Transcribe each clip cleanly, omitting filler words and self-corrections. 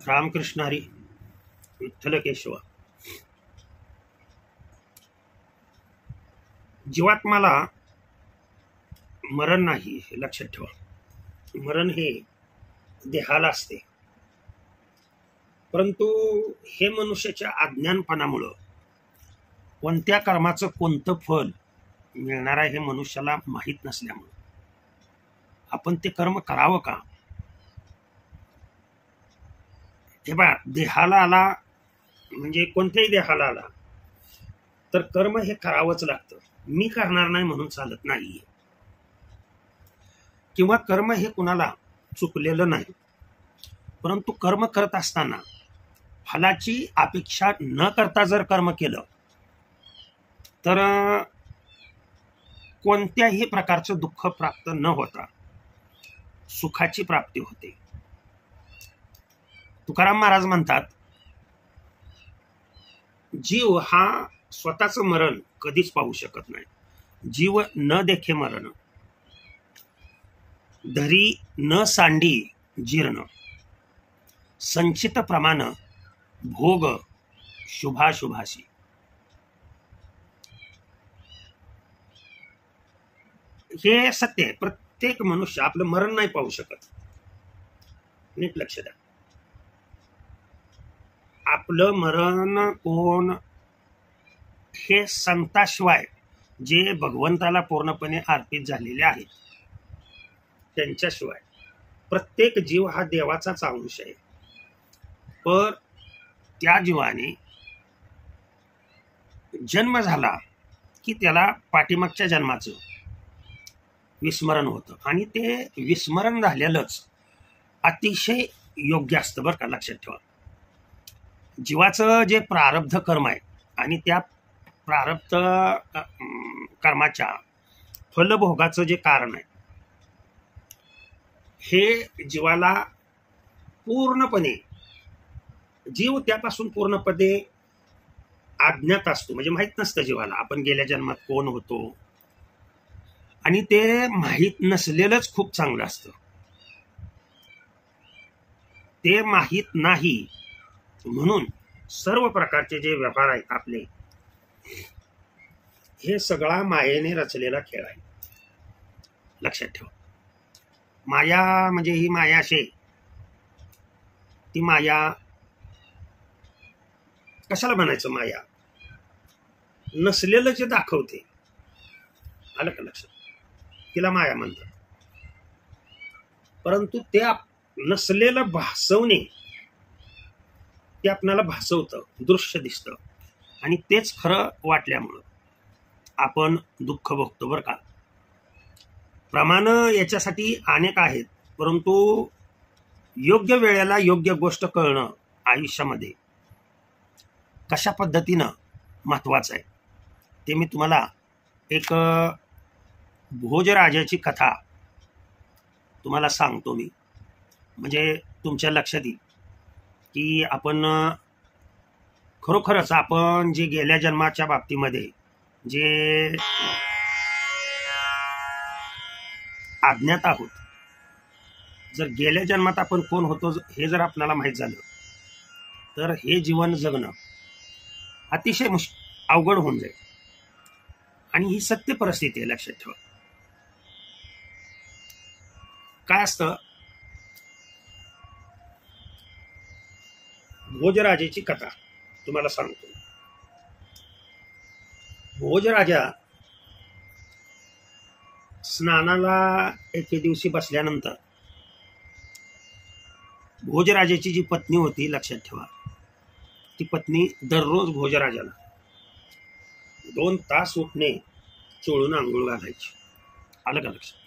रामकृष्ण हरी विठ्ठल केशव. जीवात्माला मरण नाही हे लक्षात ठेवा. मरण हे देहाला असते, परंतु हे मनुष्याच्या अज्ञानपणामुळं कोणत्या कर्माचं कोणतं फल मिळणार आहे हे मनुष्याला माहीत नसल्यामुळं आपण ते कर्म करावं का. हे बा, देहाला आला म्हणजे कोणत्याही देहाला आला तर कर्म हे करावंच लागतं. मी करणार नाही म्हणून चालत नाही, किंवा कर्म हे कुणाला चुकलेलं नाही, परंतु कर्म करत असताना फलाची अपेक्षा न करता जर कर्म केलं तर कोणत्याही प्रकारचं दुःख प्राप्त न होता सुखाची प्राप्ती होते. तुकाराम महाराज म्हणतात, जीव हा स्वतःचं मरण कधीच पाहू शकत नाही. जीव न देखे मरण, धरी न सांडी जीर्ण, संचित प्रमाण भोग शुभाशुभाशी. हे सत्य आहे. प्रत्येक मनुष्य आपलं मरण नाही पाहू शकत. नीट लक्ष द्या. आपलं मरण कोण, हे संताशिवाय जे भगवंताला पूर्णपणे अर्पित झालेले आहेत त्यांच्याशिवाय. प्रत्येक जीव हा देवाचाच अंश आहे, पण त्या जीवाने जन्म झाला की त्याला पाठीमागच्या जन्माचं विस्मरण होतं, आणि ते विस्मरण झालेलंच अतिशय योग्य असतं बरं का. लक्षात ठेवा, जीवाचं जे प्रारब्ध कर्म आहे आणि त्या प्रारब्ध कर्माच्या फलभोगाचं जे कारण आहे हे जीवाला पूर्णपणे, जीव त्यापासून पूर्णपणे अज्ञात असतो. म्हणजे माहित नसतं जीवाला आपण गेल्या जन्मात कोण होतो, आणि ते माहीत नसलेलंच खूप चांगलं असतं. ते माहीत नाही म्हणून सर्व प्रकारचे जे व्यवहार आहेत आपले, हे सगळा मायेने रचलेला खेळ आहे. लक्षात ठेवा. माया म्हणजे ही माया असे, ती माया कशाला म्हणायचं, माया नसलेलं जे दाखवते, आलं का लक्षात, तिला माया म्हणतात. परंतु ते नसलेलं भासवणे, ते आपल्याला भासवतं, दृश्य दिसतं, आणि तेच खरं वाटल्यामुळं आपण दुःख भोगतो बरं का. प्रमाण याच्यासाठी अनेक आहेत, परंतु योग्य वेळेला योग्य गोष्ट कळणं आयुष्यामध्ये कशा पद्धतीनं महत्वाचं आहे ते मी तुम्हाला एक भोजराजाची कथा तुम्हाला सांगतो मी. म्हणजे तुमच्या लक्षात येईल की आपण खरोखरच आपण जे गेल्या जन्माच्या बाबतीमध्ये जे अज्ञात आहोत, जर गेल्या जन्मात आपण कोण होतो हे जर आपल्याला माहीत झालं तर हे जीवन जगणं अतिशय अवघड होऊन जाईल. आणि ही सत्य परिस्थिती आहे, लक्षात ठेवा. काय असतं, भोजराजाची कथा तुम्हाला सांगतो. भोजराजा स्नानाला एके दिवशी बसल्यानंतर भोजराजाची जी पत्नी होती, लक्षात ठेवा, ती पत्नी दररोज भोजराजाला 2 तास उठणे चोळून आंघोळ घालायची. आलं का लक्षात.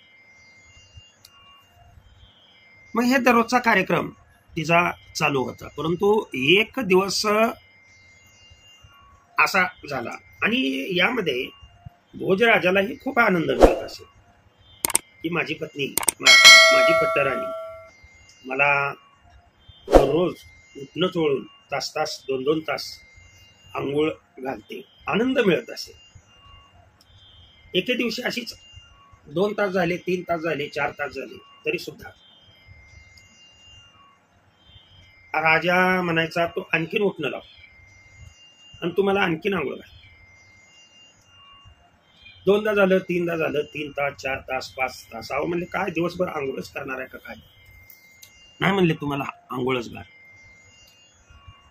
मग हे दररोजचा कार्यक्रम तिचा चालू होता. परंतु एक दिवस असा झाला, आणि यामध्ये भोजराजालाही खूप आनंद मिळत असे की माझी पत्नी, माझी पट्टराणी मला रोज उठणं चोळून तास 2-2 तास आंघोळ घालते, आनंद मिळत असे. एके दिवशी अशीच 2 तास झाले, 3 तास झाले, 4 तास झाले, तरी सुद्धा राजा म्हणायचा तो आणखीन उठणं लाव आणि तुम्हाला आणखीन आंघोळ घाल. दोनदा झालं, तीनदा झालं, 3 तास, 4 तास, 5 तास. अहो म्हणले काय दिवसभर आंघोळच करणार आहे का काय? नाही म्हणले तुम्हाला आंघोळच घाल.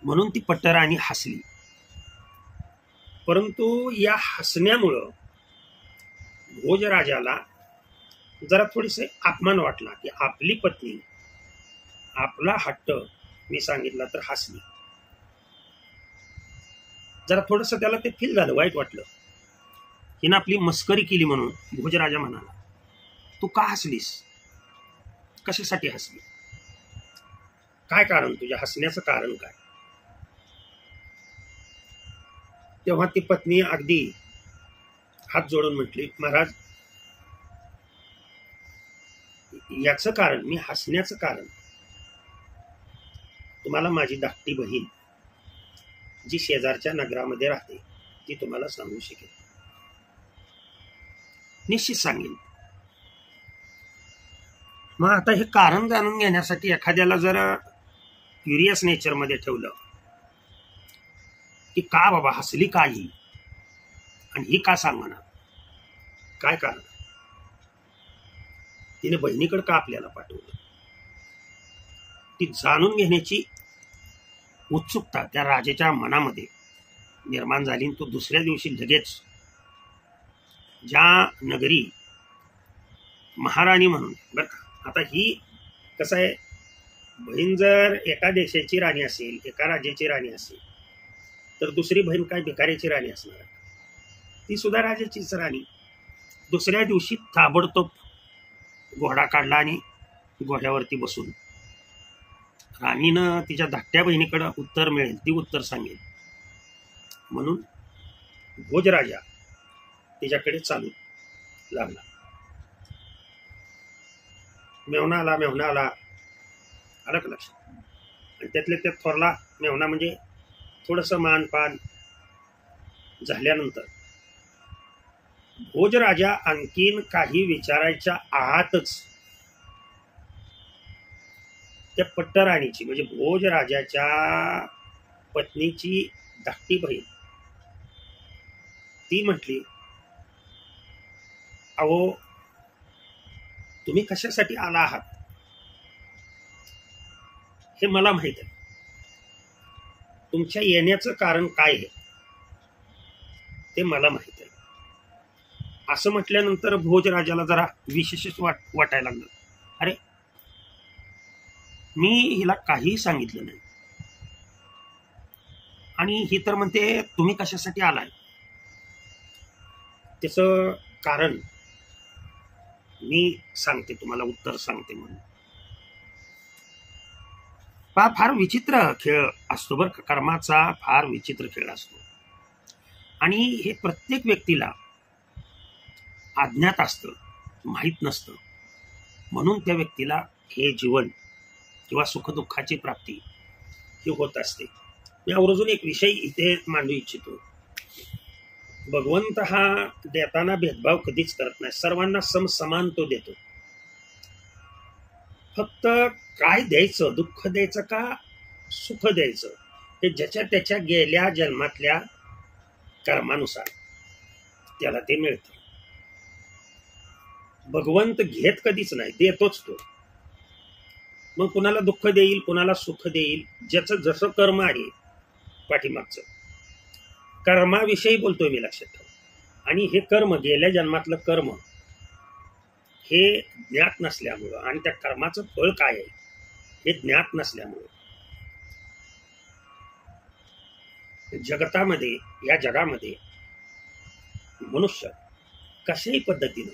म्हणून ती पट्टराणी हसली. परंतु या हसण्यामुळं भोजराजाला जरा थोडीसे अपमान वाटला की आपली पत्नी आपला हट्ट मी सांगितला तर हसली. जरा थोडस त्याला ते फील झालं, वाईट वाटलं. हिनं आपली मस्करी केली म्हणून भोजराजा म्हणाला, तू का हसलीस? कशासाठी हसली? काय कारण? तुझ्या हसण्याचं कारण काय? तेव्हा ती पत्नी अगदी हात जोडून म्हटली, महाराज, याचं कारण, मी हसण्याचं कारण तुम्हाला माझी धाकटी बहीण जी शेजारच्या नगरामध्ये राहते ती तुम्हाला सांगू शकेल. निश्चित सांगेन. मग आता हे कारण जाणून घेण्यासाठी एखाद्याला जर क्युरियस नेचरमध्ये ठेवलं की का बाबा हसली का ही आणि ही का सांगणार, काय कारण, तिने बहिणीकडे का आपल्याला पाठवलं, ती जाणून घेण्याची उत्सुकता त्या राजाच्या मनामध्ये निर्माण झाली. तो दुसऱ्या दिवशी लगेच ज्या नगरी महाराणी म्हणून, बरं का, आता ही कसं आहे, बहीण जर एका देशाची राणी असेल, एका राज्याची राणी असेल, तर दुसरी बहीण काय भिकाऱ्याची राणी असणार? ती सुद्धा राजाचीच राणी. दुसऱ्या दिवशी ताबडतोब घोडा काढला आणि घोड्यावरती बसून राणीनं तिच्या धाकट्या बहिणीकडे उत्तर मिळेल ती उत्तर सांगेल म्हणून भोजराजा तिच्याकडे चालू लागला. मेव्हणा आला, मेव्हणा आला, आलं का लक्षात? आणि त्यातल्या त्यात थोरला मेव्हणा म्हणजे थोडंसं मानपान झाल्यानंतर भोजराजा आणखीन काही विचारायच्या आतच त्या पट्टराणीची म्हणजे भोजराजाच्या पत्नीची धाकटी बहीण ती म्हटली, अहो तुम्ही कशासाठी आला आहात हे मला माहित आहे, तुमच्या येण्याचं कारण काय आहे ते मला माहित आहे. असं म्हटल्यानंतर भोजराजाला जरा विशेषच वाटायला लागलं. अरे मी हिला काहीही सांगितलं नाही आणि ही तर म्हणते तुम्ही कशासाठी आलाय. त्याचं कारण मी सांगते तुम्हाला, उत्तर सांगते म्हणून. फार विचित्र खेळ असतो बरं का, कर्माचा फार विचित्र खेळ असतो आणि हे प्रत्येक व्यक्तीला अज्ञात असतं, माहीत नसतं. म्हणून त्या व्यक्तीला हे जीवन किंवा सुखदुःखाची प्राप्ती ही होत असते. मी आवर्जून एक विषय इथे मांडू इच्छितो. भगवंत हा देताना भेदभाव कधीच करत नाही, सर्वांना समान तो देतो. फक्त काय द्यायचं, दुःख द्यायचं का सुख द्यायचं, हे ज्याच्या त्याच्या गेल्या जन्मातल्या कर्मानुसार त्याला ते मिळतं. भगवंत घेत कधीच नाही, देतोच तो. मग कुणाला दुःख देईल, कुणाला सुख देईल, ज्याचं जसं कर्म आहे पाठीमागचं. कर्माविषयी बोलतोय मी, लक्षात ठेवा. आणि हे कर्म, गेल्या जन्मातलं कर्म हे ज्ञात नसल्यामुळं आणि त्या कर्माचं फळ काय आहे हे ज्ञात नसल्यामुळं जगतामध्ये, या जगामध्ये मनुष्य कशाही पद्धतीनं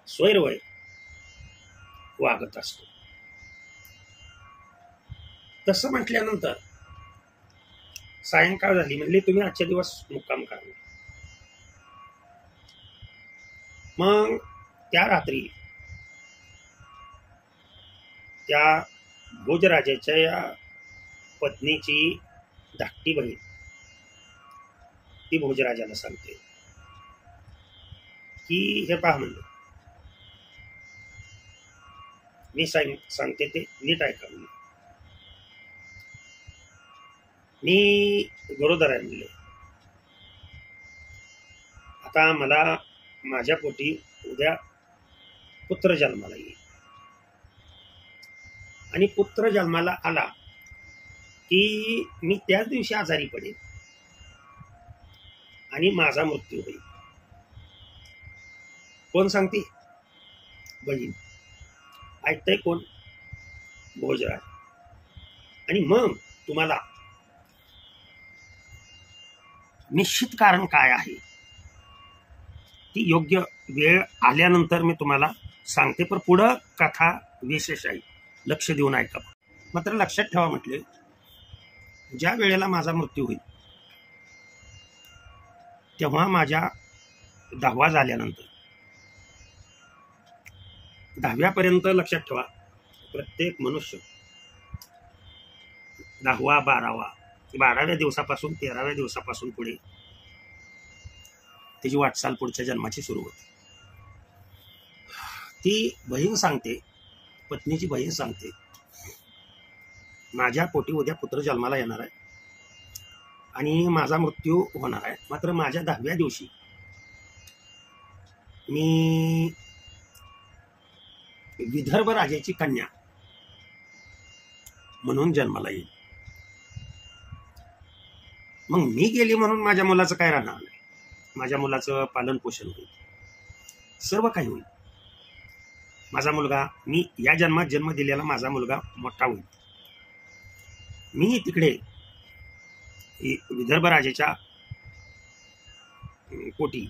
स्वैरवय वागत असतो. तसं म्हटल्यानंतर सायंकाळ झाली, म्हणले तुम्ही आजच्या दिवस मुक्काम करा. मग त्या रात्री त्या भोजराजाच्या या पत्नीची धाकटी बहीण ती भोजराजाला सांगते की हे पहा, म्हणलं मी सांगते ते नीट ऐका. म्हणलं मी गरोदर आहे म्हणले. आता मला माझ्या पोटी उद्या पुत्र जन्माला येईल आणि पुत्र जन्माला आला की मी त्याच दिवशी आजारी पडेल आणि माझा मृत्यू होईल. कोण सांगते? बहीण. ऐकतंय कोण? भोजराज. आणि मग तुम्हाला निश्चित कारण काय आहे ती योग्य वेळ आल्यानंतर मी तुम्हाला सांगते. पण पुढं कथा विशेष आहे, लक्ष देऊन ऐका. मात्र लक्षात ठेवा म्हटले, ज्या वेळेला माझा मृत्यू होईल तेव्हा माझ्या 10वा झाल्यानंतर 10व्यापर्यंत लक्षात ठेवा, प्रत्येक मनुष्य 10वा 12व्या दिवसापासून 13व्या दिवसापासून पुढे त्याची वाटचाल पुढच्या जन्माची सुरू होते. ती बहीण सांगते, पत्नीची बहीण सांगते, माझ्या पोटी उद्या पुत्र जन्माला येणार आहे आणि माझा मृत्यू होणार आहे. मात्र माझ्या 10व्या दिवशी मी विदर्भ राजाची कन्या म्हणून जन्माला येईल. मग मी गेली म्हणून माझ्या मुलाचं काय राहणार नाही. माझ्या मुलाचं पालन पोषण होईल, सर्व काही होईल. माझा मुलगा, मी या जन्मात जन्म दिलेला माझा मुलगा मोठा होईल. मी तिकडे विदर्भ राजाच्या पोटी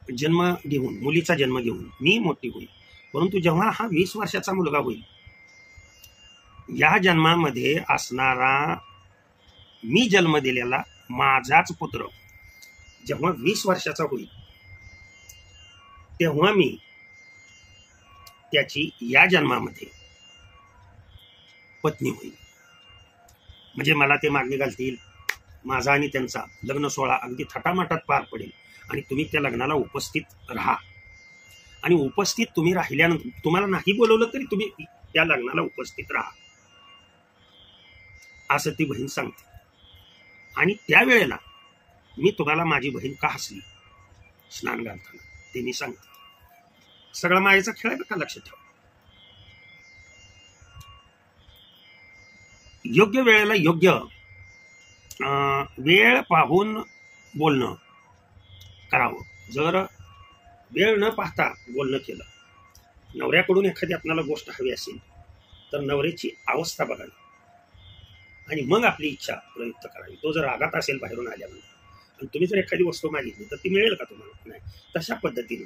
जन्म घेऊन, मुलीचा जन्म घेऊन मी मोठी होईल. परंतु जेव्हा हा 20 वर्षाचा मुलगा होईल, या जन्मामध्ये असणारा मी जन्म दिलेला माझाच पुत्र जेव्हा 20 वर्षाचा होईल तेव्हा मी त्याची या जन्मामध्ये पत्नी होईल. म्हणजे मला ते मागणी घालतील, माझा आणि त्यांचा लग्न सोहळा अगदी थाटामाटात पार पडेल आणि तुम्ही त्या लग्नाला उपस्थित राहा. आणि उपस्थित तुम्ही राहिल्यानंतर, तुम्हाला नाही बोलवलं तरी तुम्ही त्या लग्नाला उपस्थित राहा, असं ती बहीण सांगते. आणि त्यावेळेला मी तुम्हाला माझी बहीण का हसली स्नान घालताना ते मी सांगते. सगळा मायेचा खेळ आहे का, लक्षात ठेवा. योग्य वेळेला योग्य वेळ पाहून बोलणं करावं. जर वेळ न पाहता बोलणं केलं, नवऱ्याकडून एखादी आपल्याला गोष्ट हवी असेल तर नवऱ्याची अवस्था बघावी आणि मग आपली इच्छा प्रयुक्त करावी. तो जर रागात असेल बाहेरून आल्यानंतर आणि तुम्ही जर एखादी वस्तू मागितली तर ती मिळेल का तुम्हाला? नाही. तशा पद्धतीनं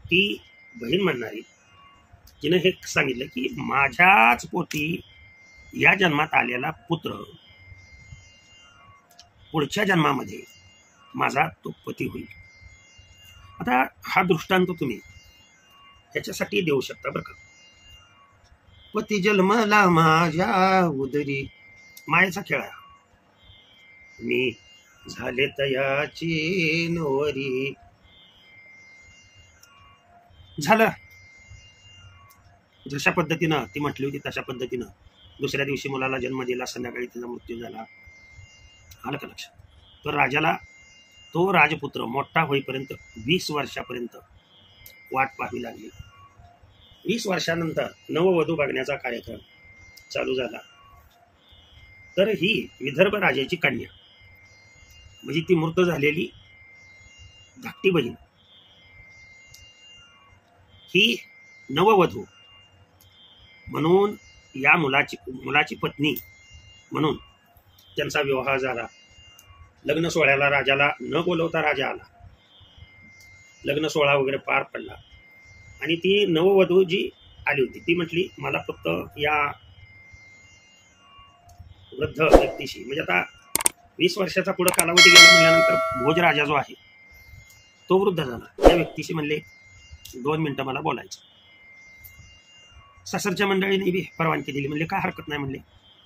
ती बहीण म्हणणारी, तिनं हे सांगितलं की माझ्याच पोटी या जन्मात आलेला पुत्र पुढच्या जन्मामध्ये माझा तो पती होईल. आता हा दृष्टांत तुम्ही ह्याच्यासाठी देऊ शकता बरं का. पती जन्मला माझ्या उदरी, मायेचा खेळ आहे. मी झाले तयाची नवरी. झालं. जशा पद्धतीनं ती म्हटली होती तशा पद्धतीनं दुसऱ्या दिवशी मुलाला जन्म दिला, संध्याकाळी तिचा मृत्यू झाला. आलं का लक्षात? तर राजाला तो राजपुत्र मोठा होईपर्यंत 20 वर्षापर्यंत वाट पाहावी लागली. 20 वर्षानंतर नववधू बघण्याचा कार्यक्रम चालू झाला. तर ही विदर्भ राजाची कन्या, म्हणजे ती मृत झालेली धाकटी बहीण, ही नववधू म्हणून या मुलाची पत्नी म्हणून त्यांचा विवाह झाला. लग्न सोहळ्याला राजाला न बोलवता राजा आला. लग्न सोहळा वगैरे पार पडला आणि ती नववधू जी आली होती ती म्हटली, मला फक्त या वृद्ध व्यक्तीशी, म्हणजे आता 20 वर्षाचा पुढे कालावधी गेला म्हणल्यानंतर भोजराजा जो आहे तो वृद्ध झाला. त्या व्यक्तीशी म्हणले 2 मिनिटं मला बोलायचं. सासरच्या मंडळीने बी परवानगी दिली. म्हणले काय हरकत नाही, म्हणले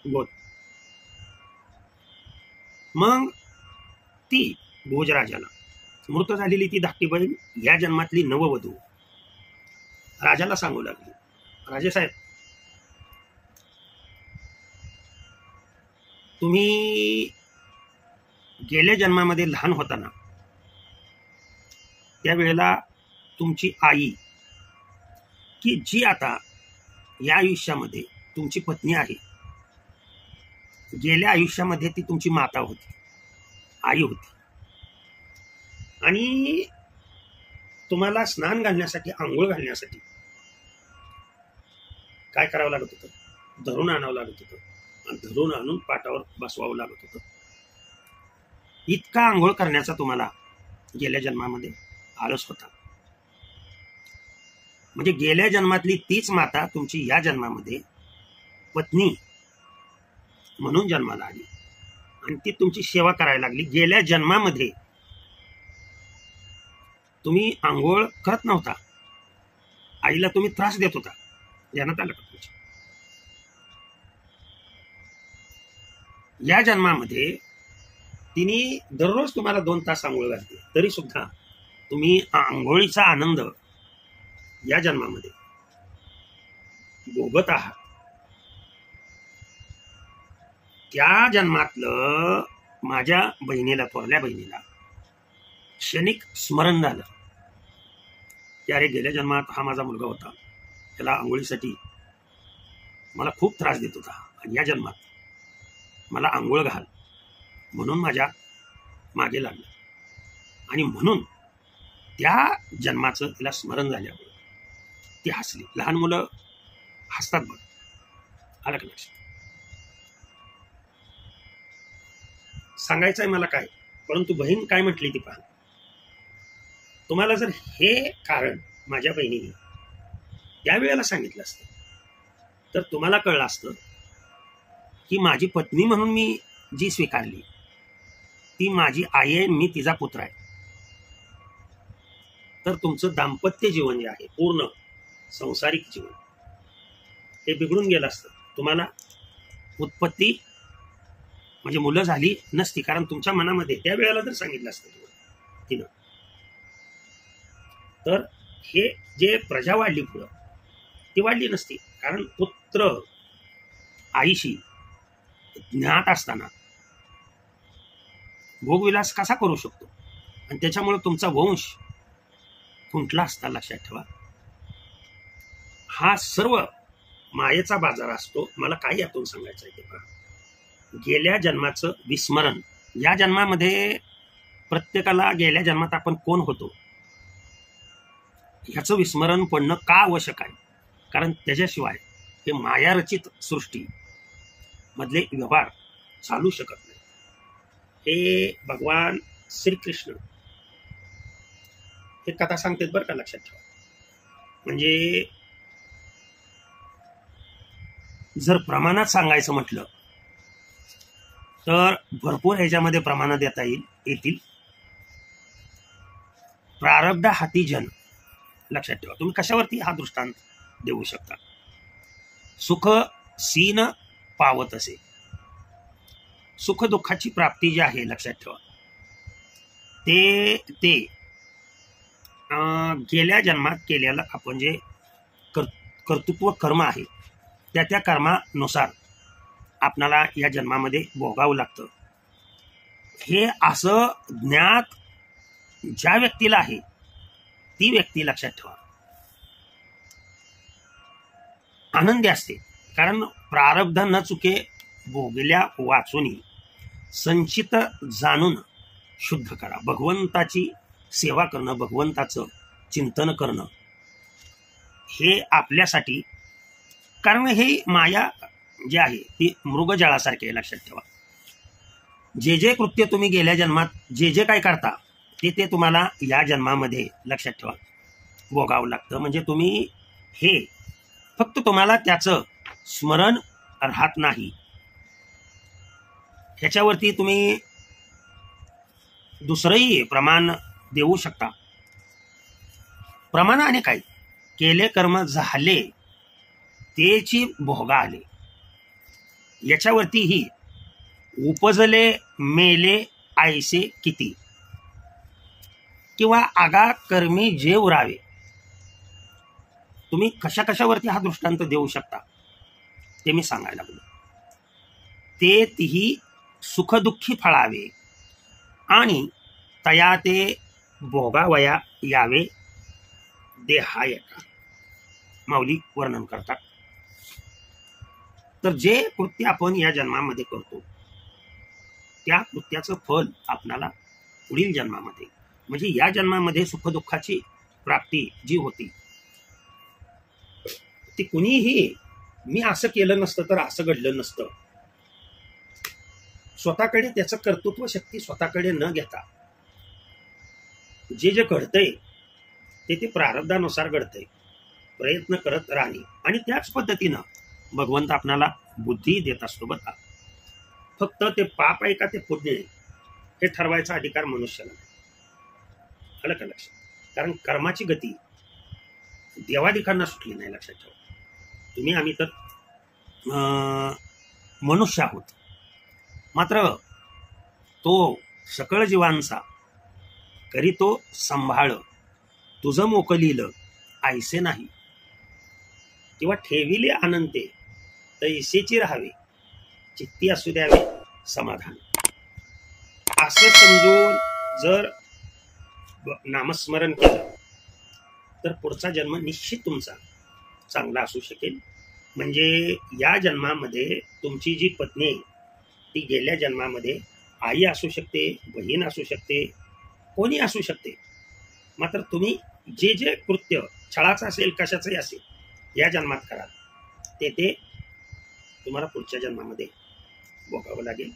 बोल. मग ती भोजराजाला मृत झालेली ती धाकटी बहीण या जन्मातली नववधू राजाला सांगू लागली, राजेसाहेब तुम्ही गेल्या जन्मामध्ये लहान होताना त्यावेळेला तुमची आई, की जी आता या आयुष्यामध्ये तुमची पत्नी आहे, गेल्या आयुष्यामध्ये ती तुमची माता होती, आई होती, आणि तुम्हाला स्नान घालण्यासाठी, आंघोळ घालण्यासाठी काय करावं लागत होतं? धरून आणावं लागत होतं, आणि धरून आणून पाटावर बसवावं लागत होतं. इतका आंघोळ करण्याचा तुम्हाला गेल्या जन्मामध्ये आळस होता. म्हणजे गेल्या जन्मातली तीच माता तुमची या जन्मामध्ये पत्नी म्हणून जन्माला आली आणि ती तुमची सेवा करायला लागली. गेल्या जन्मामध्ये तुम्ही आंघोळ करत नव्हता, आईला तुम्ही त्रास देत होता, ध्यानात आलं का तुमच्या? या जन्मामध्ये तिने दररोज तुम्हाला 2 तास आंघोळ घालते, तरी सुद्धा तुम्ही आंघोळीचा आनंद या जन्मामध्ये भोगत आहात. त्या जन्मातलं माझ्या बहिणीला, थोरल्या बहिणीला क्षणिक स्मरण झालं की अरे गेल्या जन्मात हा माझा मुलगा होता, त्याला आंघोळीसाठी मला खूप त्रास देत होता, आणि या जन्मात मला आंघोळ घाल म्हणून माझ्या मागे लागलं, आणि म्हणून त्या जन्माचं तिला स्मरण झाल्यामुळे ती हसली. लहान मुलं हसतात बघ, आलं का लक्षात? सांगायचंय मला काय, परंतु बहीण काय म्हटली ती पहा. तुम्हाला जर हे कारण माझ्या बहिणीने त्यावेळेला सांगितलं असतं तर तुम्हाला कळलं असतं की माझी पत्नी म्हणून मी जी स्वीकारली ती माझी आई आहे, मी तिचा पुत्र आहे. तर तुमचं दाम्पत्य जीवन जे आहे, पूर्ण संसारिक जीवन, हे बिघडून गेलं असतं. तुम्हाला उत्पत्ती म्हणजे मुलं झाली नसती, कारण तुमच्या मनामध्ये त्यावेळेला जर सांगितलं असतं तुम्हाला तिनं, तर हे जे प्रजा वाढली पुढं ती वाढली नसती. कारण पुत्र आईशी ज्ञात असताना भोगविलास कसा करू शकतो, आणि त्याच्यामुळे तुमचा वंश खुंटला असता. लक्षात ठेवा, हा सर्व मायेचा बाजार असतो. मला काय यातून सांगायचं आहे ते पहा. गेल्या जन्माचं विस्मरण, या जन्मामध्ये प्रत्येकाला गेल्या जन्मात आपण कोण होतो ह्याचं विस्मरण पडणं का आवश्यक आहे? कारण त्याच्याशिवाय हे मायारचित सृष्टी मधले व्यवहार चालू शकत नाही. हे भगवान श्रीकृष्ण हे कथा सांगतात बरं का, लक्षात ठेवा. म्हणजे जर प्रमाणात सांगायचं म्हटलं तर भरपूर ह्याच्यामध्ये प्रमाणात देता येतील. प्रारब्ध हाती जन, लक्षात ठेवा. तुम्ही कशावरती हा दृष्टांत देऊ शकता? सुख सीन पावत असे, सुख दुःखाची प्राप्ती जी आहे, लक्षात ठेवा, ते गेल्या जन्मात केलेलं आपण जे कर्तृत्व कर्म आहे त्या कर्मानुसार आपणाला या जन्मामध्ये भोगावं लागतं. हे असं ज्ञात ज्या व्यक्तीला आहे ती व्यक्ती, लक्षात ठेवा, आनंदी असते. कारण प्रारब्ध न चुके भोगल्या वाचुनी संचित जाणून शुद्ध करा. भगवंताची सेवा करणं, भगवंताचं चिंतन करणं हे आपल्यासाठी, कारण हे माया जे आहे ती मृगजळासारखी आहे. लक्षात ठेवा, जे जे कृत्य तुम्ही गेल्या जन्मात जे जे काय करता ते तुम्हाला या जन्मामध्ये, लक्षात ठेवा, भोगावं लागतं. म्हणजे तुम्ही हे फक्त तुम्हाला त्याचं स्मरण राहत नाही, ह्याच्यावरती तुम्ही दुसरंही प्रमाण देऊ शकता. प्रमाणाने काय केले कर्म झाले तेची भोगा आले, याच्यावरतीही उपजले मेले आयसे किती, किंवा आगा कर्मी जे उरावे. तुम्ही कशा कशावरती हा दृष्टांत देऊ शकता ते मी सांगायला लागलो. ते तीही सुखदुःखी फळावे आणि तया ते भोगावया यावे देहायका माऊली वर्णन करतात. तर जे कृत्य आपण या जन्मामध्ये करतो त्या कृत्याचं फल आपल्याला पुढील जन्मामध्ये म्हणजे या जन्मामध्ये सुखदुःखाची प्राप्ती जी होती ती कुणीही मी असं केलं नसतं तर असं घडलं नसतं. स्वतःकडे त्याचं कर्तृत्व शक्ती स्वतःकडे न घेता जे जे घडतंय ते प्रारब्धानुसार घडतंय. प्रयत्न करत राहणे आणि त्याच पद्धतीनं भगवंत आपणाला बुद्धी देत असतो. बघा फक्त ते पाप आहे का ते पुण्य आहे हे ठरवायचा अधिकार मनुष्याला नाही. आलं का लक्षात? कारण कर्माची गती देवाधिकांना सुटली नाही. लक्षात ठेवा. तुम्ही आम्ही तर मनुष्य आहोत. मात्र तो सकळ जीवांचा करी तो सांभाळ तुझं मोकलील ऐसे नाही किंवा ठेविले अनंते तैसेची राहावे चित्ती असू द्यावे समाधान. असं समजून जर नामस्मरण केलं तर पुढचा जन्म निश्चित तुमचा चांगला असू शकेल. म्हणजे या जन्मामध्ये तुमची जी पत्नी आहे ती गेल्या जन्मामध्ये आई असू शकते, बहीण असू शकते, कोणी असू शकते. मात्र तुम्ही जे जे कृत्य छळाचं असेल कशाचंही असेल या जन्मात कराल ते तुम्हाला पुढच्या जन्मामध्ये भोगावं लागेल.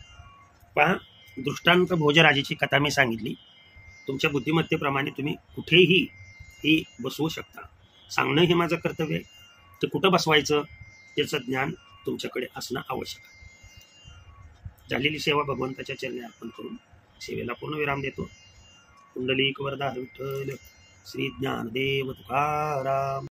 पहा दृष्टांत भोजराजाची कथा मी सांगितली. तुमच्या बुद्धिमत्तेप्रमाणे तुम्ही कुठेही ही बसवू शकता. सांगणं हे माझं कर्तव्य आहे. ते कुठं बसवायचं त्याचं ज्ञान तुमच्याकडे असणं आवश्यक आहे. झालेली सेवा भगवंताच्या चरणी अर्पण करून सेवेला पूर्ण विराम देतो. कुंडलिक वरदा विठ्ठल श्री ज्ञानदेव तुकाराम.